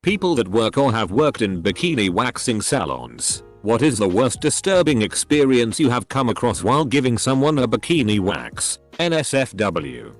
People that work or have worked in bikini waxing salons. What is the worst disturbing experience you have come across while giving someone a bikini wax? NSFW.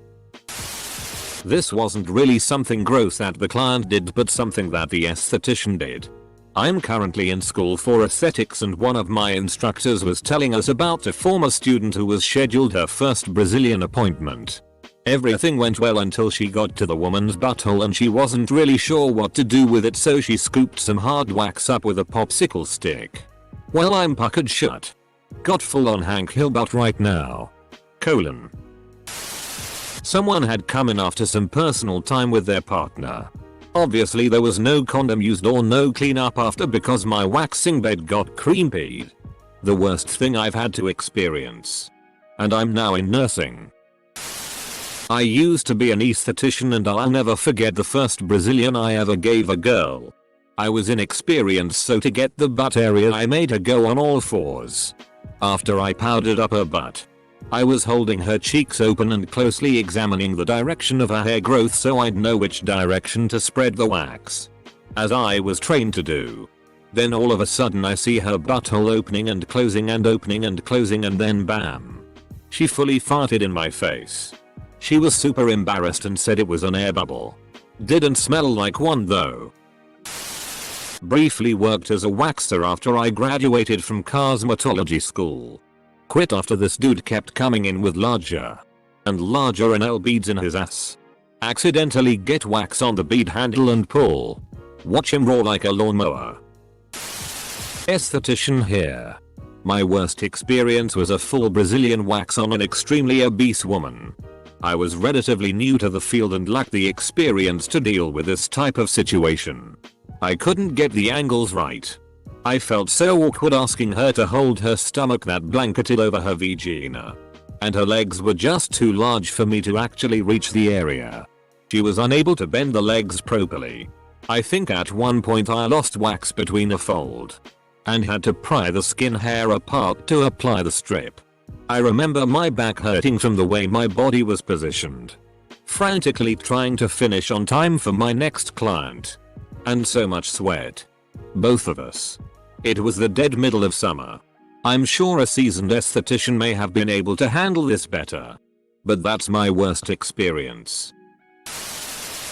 This wasn't really something gross that the client did, but something that the esthetician did. I'm currently in school for aesthetics, and one of my instructors was telling us about a former student who was scheduled her first Brazilian appointment. Everything went well until she got to the woman's butthole and she wasn't really sure what to do with it, so she scooped some hard wax up with a popsicle stick. Well, I'm puckered shut. Got full on Hank Hill butt right now. Someone had come in after some personal time with their partner. Obviously there was no condom used or no cleanup after because my waxing bed got cream-peed. The worst thing I've had to experience. And I'm now in nursing. I used to be an esthetician, and I'll never forget the first Brazilian I ever gave a girl. I was inexperienced, so to get the butt area I made her go on all fours. After I powdered up her butt, I was holding her cheeks open and closely examining the direction of her hair growth so I'd know which direction to spread the wax, as I was trained to do. Then all of a sudden I see her butthole opening and closing and opening and closing, and then bam. She fully farted in my face. She was super embarrassed and said it was an air bubble. Didn't smell like one though. Briefly worked as a waxer after I graduated from cosmetology school. Quit after this dude kept coming in with larger and larger anal beads in his ass. Accidentally get wax on the bead handle and pull. Watch him roar like a lawnmower. Esthetician here. My worst experience was a full Brazilian wax on an extremely obese woman. I was relatively new to the field and lacked the experience to deal with this type of situation. I couldn't get the angles right. I felt so awkward asking her to hold her stomach that blanketed over her vagina. And her legs were just too large for me to actually reach the area. She was unable to bend the legs properly. I think at one point I lost wax between a fold and had to pry the skin hair apart to apply the strip. I remember my back hurting from the way my body was positioned. Frantically trying to finish on time for my next client. And so much sweat. Both of us. It was the dead middle of summer. I'm sure a seasoned esthetician may have been able to handle this better. But that's my worst experience.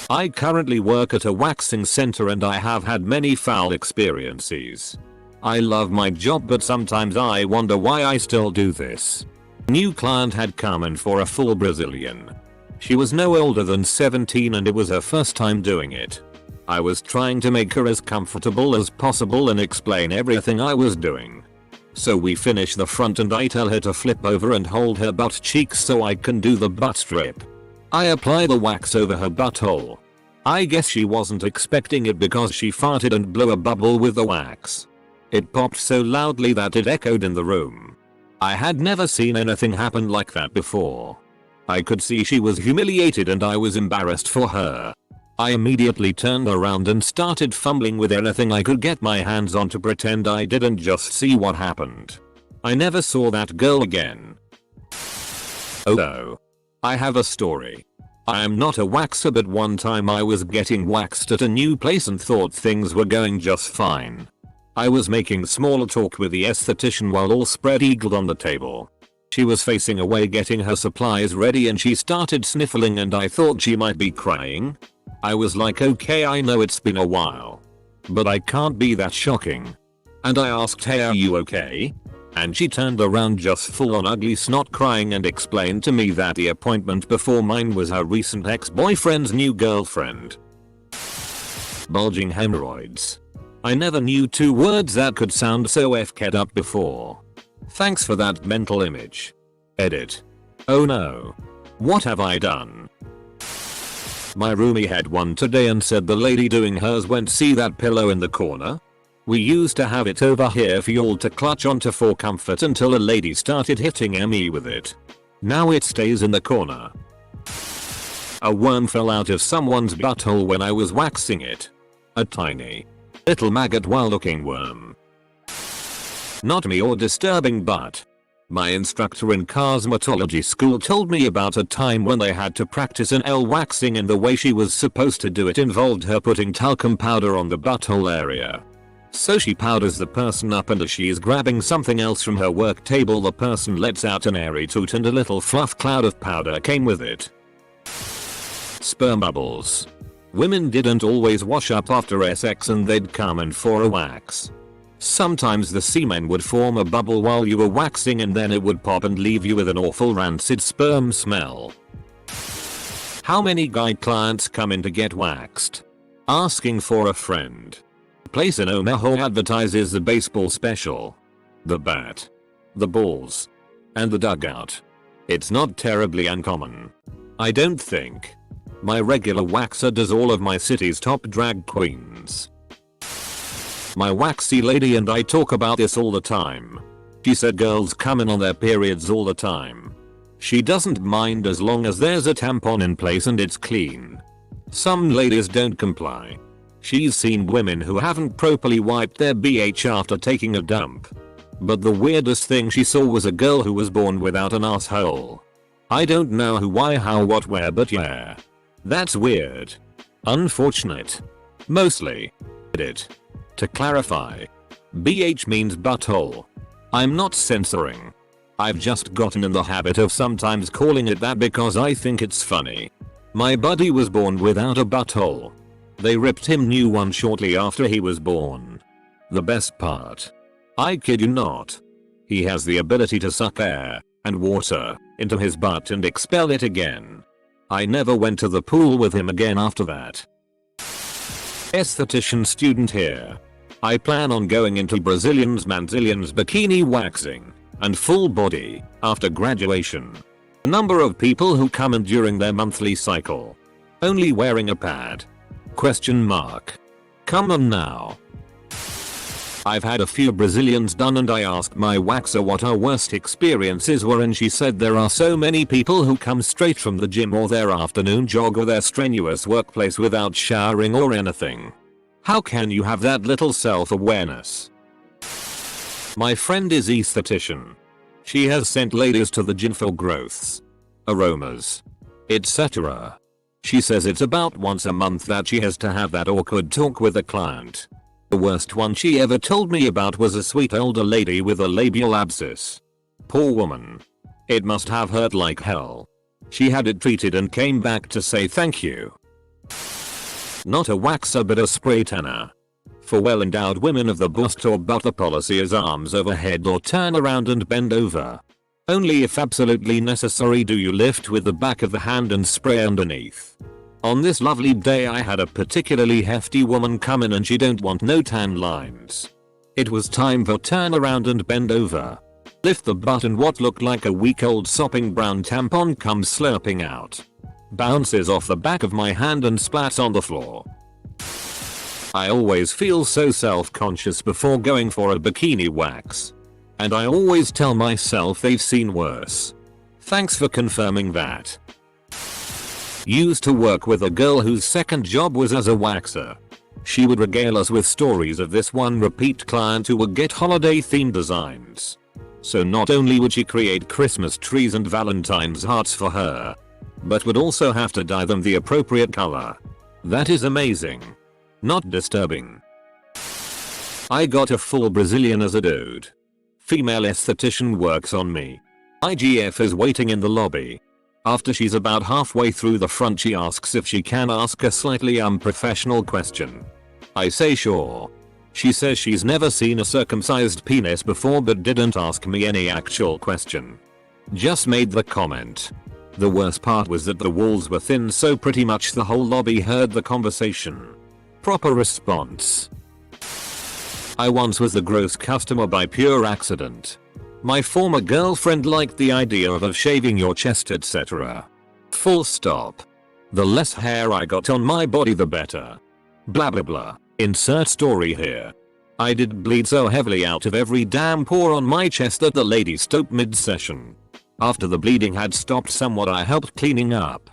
I currently work at a waxing center and I have had many foul experiences. I love my job, but sometimes I wonder why I still do this. New client had come in for a full Brazilian. She was no older than 17 and it was her first time doing it. I was trying to make her as comfortable as possible and explain everything I was doing. So we finish the front and I tell her to flip over and hold her butt cheeks so I can do the butt strip. I apply the wax over her butthole. I guess she wasn't expecting it because she farted and blew a bubble with the wax. It popped so loudly that it echoed in the room. I had never seen anything happen like that before. I could see she was humiliated and I was embarrassed for her. I immediately turned around and started fumbling with anything I could get my hands on to pretend I didn't just see what happened. I never saw that girl again. Oh no. I have a story. I am not a waxer, but one time I was getting waxed at a new place and thought things were going just fine. I was making small talk with the esthetician while all spread-eagled on the table. She was facing away getting her supplies ready and she started sniffling and I thought she might be crying. I was like, okay, I know it's been a while, but I can't be that shocking. And I asked, hey, are you okay? And she turned around just full on ugly snot crying and explained to me that the appointment before mine was her recent ex-boyfriend's new girlfriend. Bulging hemorrhoids. I never knew two words that could sound so fked up before. Thanks for that mental image. Edit. Oh no. What have I done? My roomie had one today and said the lady doing hers went, see that pillow in the corner? We used to have it over here for y'all to clutch onto for comfort until a lady started hitting me with it. Now it stays in the corner. A worm fell out of someone's butthole when I was waxing it. A tiny little maggot while looking worm. Not me or disturbing, but My instructor in cosmetology school told me about a time when they had to practice an L waxing and the way she was supposed to do it involved her putting talcum powder on the butthole area. So she powders the person up, and as she is grabbing something else from her work table, the person lets out an airy toot and a little fluff cloud of powder came with it. Sperm bubbles. Women didn't always wash up after sex and they'd come in for a wax. Sometimes the semen would form a bubble while you were waxing and then it would pop and leave you with an awful rancid sperm smell. How many guy clients come in to get waxed? Asking for a friend. Place in Omaha advertises the baseball special, the bat, the balls, and the dugout. It's not terribly uncommon. I don't think. My regular waxer does all of my city's top drag queens. My waxy lady and I talk about this all the time. She said girls come in on their periods all the time. She doesn't mind as long as there's a tampon in place and it's clean. Some ladies don't comply. She's seen women who haven't properly wiped their BH after taking a dump. But the weirdest thing she saw was a girl who was born without an asshole. I don't know who, why, how, what, where, but yeah. That's weird. Unfortunate. Mostly. It. To clarify, BH means butthole. I'm not censoring. I've just gotten in the habit of sometimes calling it that because I think it's funny. My buddy was born without a butthole. They ripped him new one shortly after he was born. The best part. I kid you not. He has the ability to suck air and water into his butt and expel it again. I never went to the pool with him again after that. Esthetician student here. I plan on going into Brazilians Manzilians bikini waxing and full body after graduation. A number of people who come in during their monthly cycle. Only wearing a pad. Question mark. Come on now. I've had a few Brazilians done and I asked my waxer what her worst experiences were and she said there are so many people who come straight from the gym or their afternoon jog or their strenuous workplace without showering or anything. How can you have that little self-awareness? My friend is esthetician. She has sent ladies to the gym for growths, aromas, etc. She says it's about once a month that she has to have that awkward talk with a client. The worst one she ever told me about was a sweet older lady with a labial abscess. Poor woman. It must have hurt like hell. She had it treated and came back to say thank you. Not a waxer but a spray tanner. For well-endowed women of the bust or butt, the policy is arms overhead or turn around and bend over. Only if absolutely necessary do you lift with the back of the hand and spray underneath. On this lovely day I had a particularly hefty woman come in and she don't want no tan lines. It was time for turn around and bend over. Lift the butt and what looked like a week old sopping brown tampon comes slurping out. Bounces off the back of my hand and splats on the floor. I always feel so self-conscious before going for a bikini wax. And I always tell myself they've seen worse. Thanks for confirming that. Used to work with a girl whose second job was as a waxer. She would regale us with stories of this one repeat client who would get holiday themed designs. So not only would she create Christmas trees and Valentine's hearts for her, but would also have to dye them the appropriate color. That is amazing. Not disturbing. I got a full Brazilian as a dude. Female esthetician works on me. IGF is waiting in the lobby. After she's about halfway through the front she asks if she can ask a slightly unprofessional question. I say sure. She says she's never seen a circumcised penis before but didn't ask me any actual question. Just made the comment. The worst part was that the walls were thin so pretty much the whole lobby heard the conversation. Proper response. I once was the gross customer by pure accident. My former girlfriend liked the idea of shaving your chest etc. Full stop. The less hair I got on my body the better. Blah blah blah. Insert story here. I did bleed so heavily out of every damn pore on my chest that the lady stopped mid-session. After the bleeding had stopped somewhat I helped cleaning up.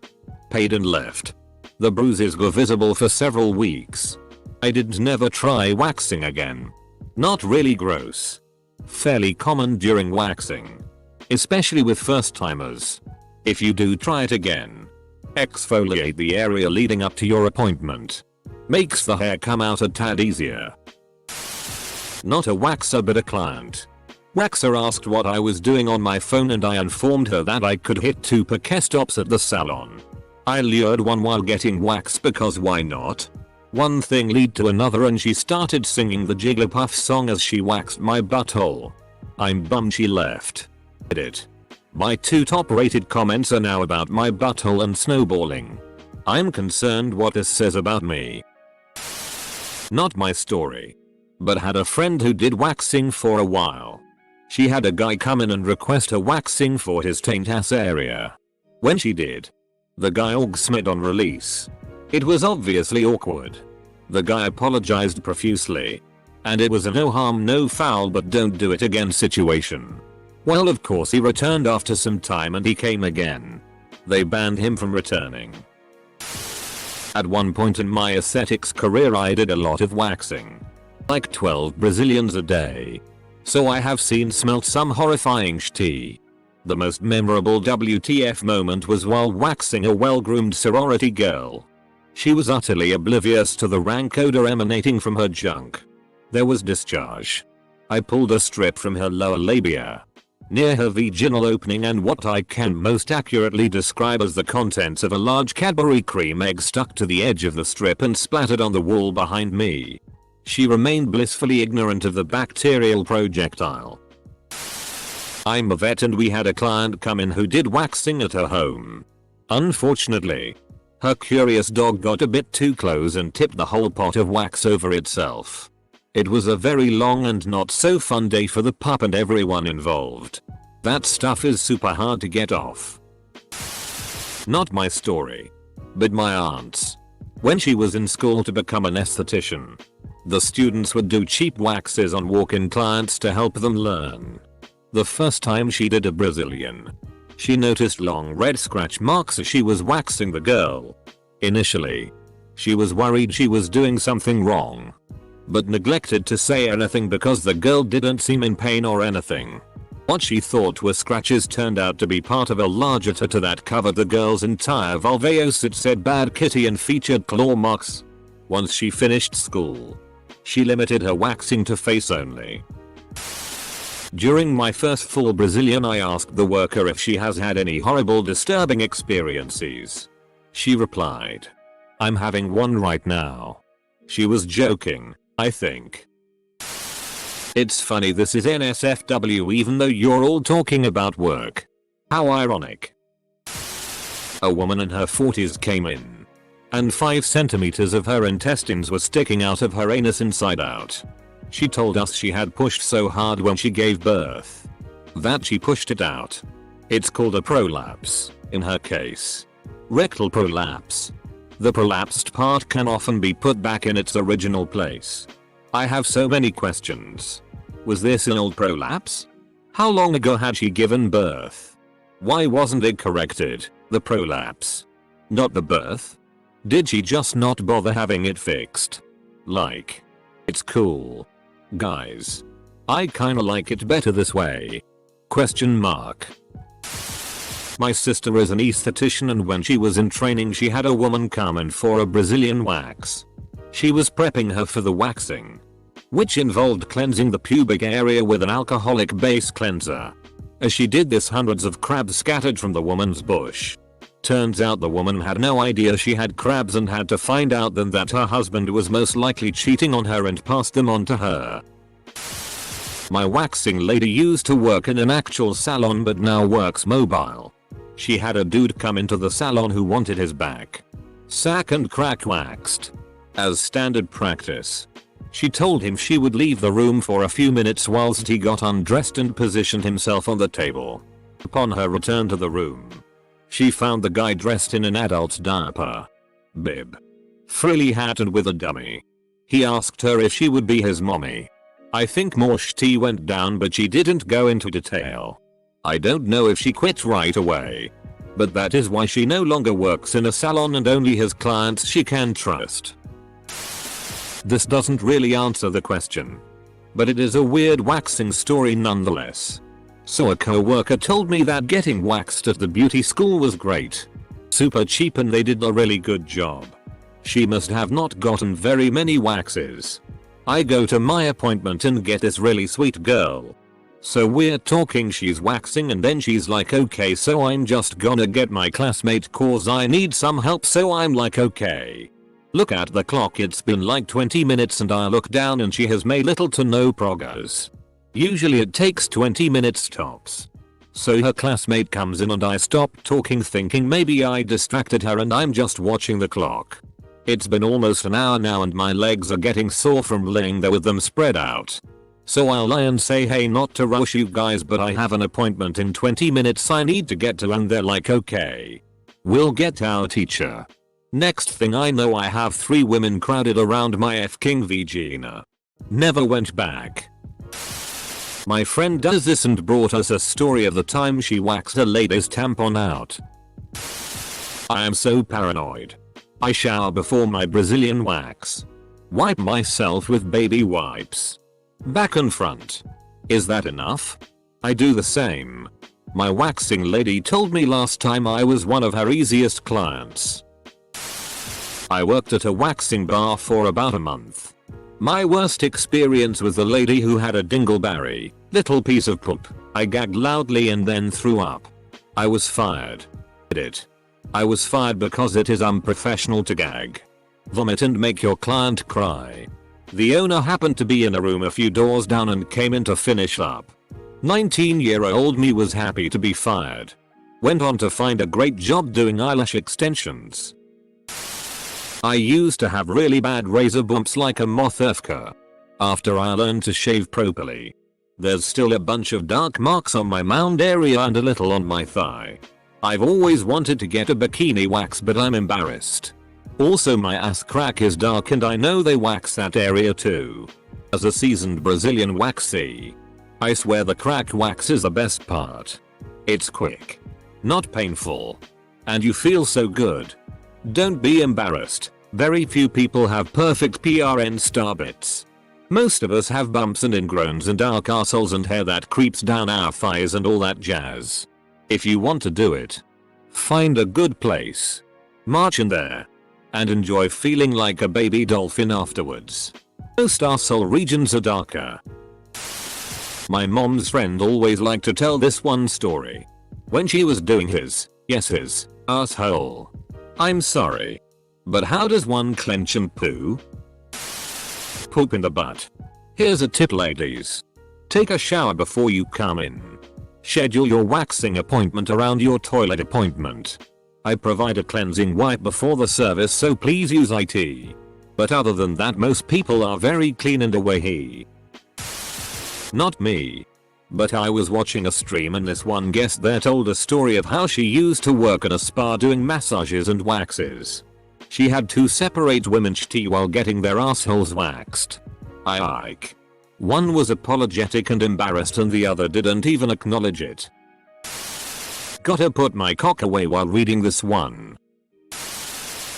Paid and left. The bruises were visible for several weeks. I did never try waxing again. Not really gross. Fairly common during waxing. especially with first timers. If you do try it again, exfoliate the area leading up to your appointment. Makes the hair come out a tad easier. Not a waxer but a client. Waxer asked what I was doing on my phone and I informed her that I could hit 2 Pokestops at the salon. I lured one while getting waxed because why not? One thing led to another and she started singing the Jigglypuff song as she waxed my butthole. I'm bummed she left. Edit. My 2 top rated comments are now about my butthole and snowballing. I'm concerned what this says about me. Not my story. But had a friend who did waxing for a while. She had a guy come in and request her waxing for his taint ass area. When she did, the guy orgasmed on release. It was obviously awkward. The guy apologized profusely. And it was a no harm no foul but don't do it again situation. Well, of course he returned after some time and he came again. They banned him from returning. At one point in my aesthetics career I did a lot of waxing. Like 12 Brazilians a day. So I have smelt some horrifying shit. The most memorable WTF moment was while waxing a well-groomed sorority girl. She was utterly oblivious to the rank odor emanating from her junk. There was discharge. I pulled a strip from her lower labia, near her vaginal opening, and what I can most accurately describe as the contents of a large Cadbury cream egg stuck to the edge of the strip and splattered on the wall behind me. She remained blissfully ignorant of the bacterial projectile. I'm a vet and we had a client come in who did waxing at her home. Unfortunately, her curious dog got a bit too close and tipped the whole pot of wax over itself. It was a very long and not so fun day for the pup and everyone involved. That stuff is super hard to get off. Not my story, but my aunt's. When she was in school to become an esthetician, the students would do cheap waxes on walk-in clients to help them learn. The first time she did a Brazilian, she noticed long red scratch marks as she was waxing the girl. Initially, she was worried she was doing something wrong, but neglected to say anything because the girl didn't seem in pain or anything. What she thought were scratches turned out to be part of a larger tattoo that covered the girl's entire vulvaeus. It said bad kitty and featured claw marks. Once she finished school, she limited her waxing to face only. During my first full Brazilian I asked the worker if she has had any horrible disturbing experiences. She replied, "I'm having one right now." She was joking, I think. It's funny this is NSFW even though you're all talking about work. How ironic. A woman in her 40s came in, and 5 centimeters of her intestines were sticking out of her anus inside out. She told us she had pushed so hard when she gave birth that she pushed it out. It's called a prolapse, in her case. Rectal prolapse. The prolapsed part can often be put back in its original place. I have so many questions. Was this an old prolapse? How long ago had she given birth? Why wasn't it corrected, the prolapse? Not the birth? Did she just not bother having it fixed? Like, it's cool. Guys, I kinda like it better this way. Question mark. My sister is an esthetician and when she was in training she had a woman come in for a Brazilian wax. She was prepping her for the waxing, which involved cleansing the pubic area with an alcoholic base cleanser. As she did this, hundreds of crabs scattered from the woman's bush. Turns out the woman had no idea she had crabs and had to find out then that her husband was most likely cheating on her and passed them on to her. My waxing lady used to work in an actual salon but now works mobile. She had a dude come into the salon who wanted his back, sack and crack waxed. As standard practice, she told him she would leave the room for a few minutes whilst he got undressed and positioned himself on the table. Upon her return to the room, she found the guy dressed in an adult's diaper, bib, frilly hat and with a dummy. He asked her if she would be his mommy. I think more shit went down but she didn't go into detail. I don't know if she quit right away, but that is why she no longer works in a salon and only has clients she can trust. This doesn't really answer the question, but it is a weird waxing story nonetheless. So a co-worker told me that getting waxed at the beauty school was great. Super cheap and they did a really good job. She must have not gotten very many waxes. I go to my appointment and get this really sweet girl. So we're talking, she's waxing and then she's like, okay, so I'm just gonna get my classmate cause I need some help, so I'm like, okay. Look at the clock, it's been like 20 minutes and I look down and she has made little to no progress. Usually it takes 20 minutes tops. So her classmate comes in and I stop talking thinking maybe I distracted her and I'm just watching the clock. It's been almost an hour now and my legs are getting sore from laying there with them spread out. So I'll lie and say, hey, not to rush you guys but I have an appointment in 20 minutes I need to get to, and they're like, okay. We'll get our teacher. Next thing I know I have 3 women crowded around my f-king vagina. Never went back. My friend does this and brought us a story of the time she waxed a lady's tampon out. I am so paranoid. I shower before my Brazilian wax. Wipe myself with baby wipes. Back and front. Is that enough? I do the same. My waxing lady told me last time I was one of her easiest clients. I worked at a waxing bar for about a month. My worst experience was the lady who had a dingleberry, little piece of poop. I gagged loudly and then threw up. I was fired. I was fired because it is unprofessional to gag, vomit and make your client cry. The owner happened to be in a room a few doors down and came in to finish up. 19-year-old me was happy to be fired. Went on to find a great job doing eyelash extensions. I used to have really bad razor bumps like a moth FK. After I learned to shave properly. There's still a bunch of dark marks on my mound area and a little on my thigh. I've always wanted to get a bikini wax but I'm embarrassed. Also my ass crack is dark and I know they wax that area too. As a seasoned Brazilian waxee, I swear the crack wax is the best part. It's quick, not painful, and you feel so good. Don't be embarrassed. Very few people have perfect PRN star bits. Most of us have bumps and ingrowns and dark arseholes and hair that creeps down our thighs and all that jazz. If you want to do it, find a good place, march in there, and enjoy feeling like a baby dolphin afterwards. Most arsehole regions are darker. My mom's friend always liked to tell this one story. When she was doing his asshole. I'm sorry, but how does one clench and poo? Poop in the butt. Here's a tip, ladies. Take a shower before you come in. Schedule your waxing appointment around your toilet appointment. I provide a cleansing wipe before the service, so please use it. But other than that, most people are very clean and away. Not me. But I was watching a stream and this one guest there told a story of how she used to work at a spa doing massages and waxes. She had 2 separate women while getting their assholes waxed. One was apologetic and embarrassed and the other didn't even acknowledge it. Gotta put my cock away while reading this one.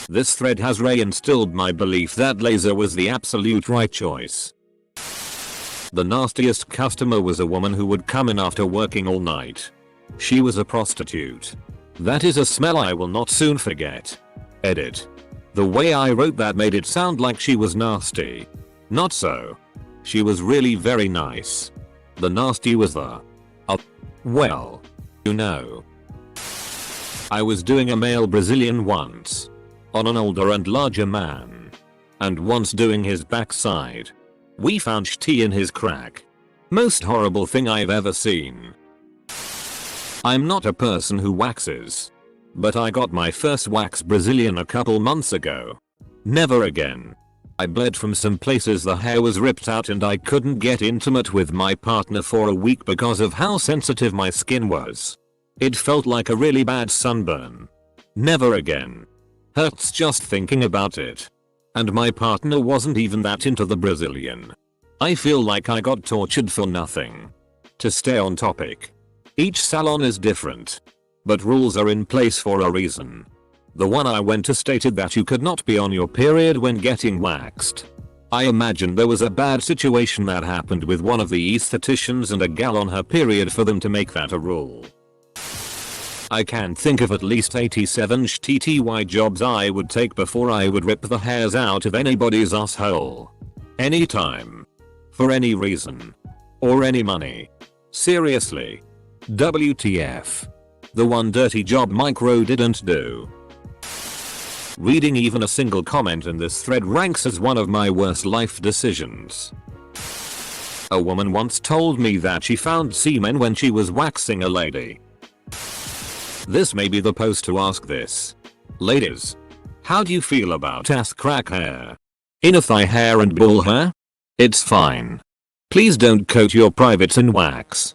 This thread has reinstilled my belief that laser was the absolute right choice. The nastiest customer was a woman who would come in after working all night. She was a prostitute. That is a smell I will not soon forget. Edit. The way I wrote that made it sound like she was nasty. Not so. She was really very nice. The nasty was the... well, you know. I was doing a male Brazilian once. On an older and larger man. And once doing his backside. We found tea in his crack. Most horrible thing I've ever seen. I'm not a person who waxes. But I got my first wax Brazilian a couple months ago. Never again. I bled from some places, the hair was ripped out and I couldn't get intimate with my partner for a week because of how sensitive my skin was. It felt like a really bad sunburn. Never again. Hurts just thinking about it. And my partner wasn't even that into the Brazilian. I feel like I got tortured for nothing. To stay on topic. Each salon is different. But rules are in place for a reason. The one I went to stated that you could not be on your period when getting waxed. I imagine there was a bad situation that happened with one of the estheticians and a gal on her period for them to make that a rule. I can think of at least 87 TTY jobs I would take before I would rip the hairs out of anybody's asshole. Anytime. For any reason. Or any money. Seriously. WTF. The one dirty job Micro didn't do. Reading even a single comment in this thread ranks as one of my worst life decisions. A woman once told me that she found semen when she was waxing a lady. This may be the post to ask this. Ladies. How do you feel about ass crack hair? Inner thigh hair and ball hair? It's fine. Please don't coat your privates in wax.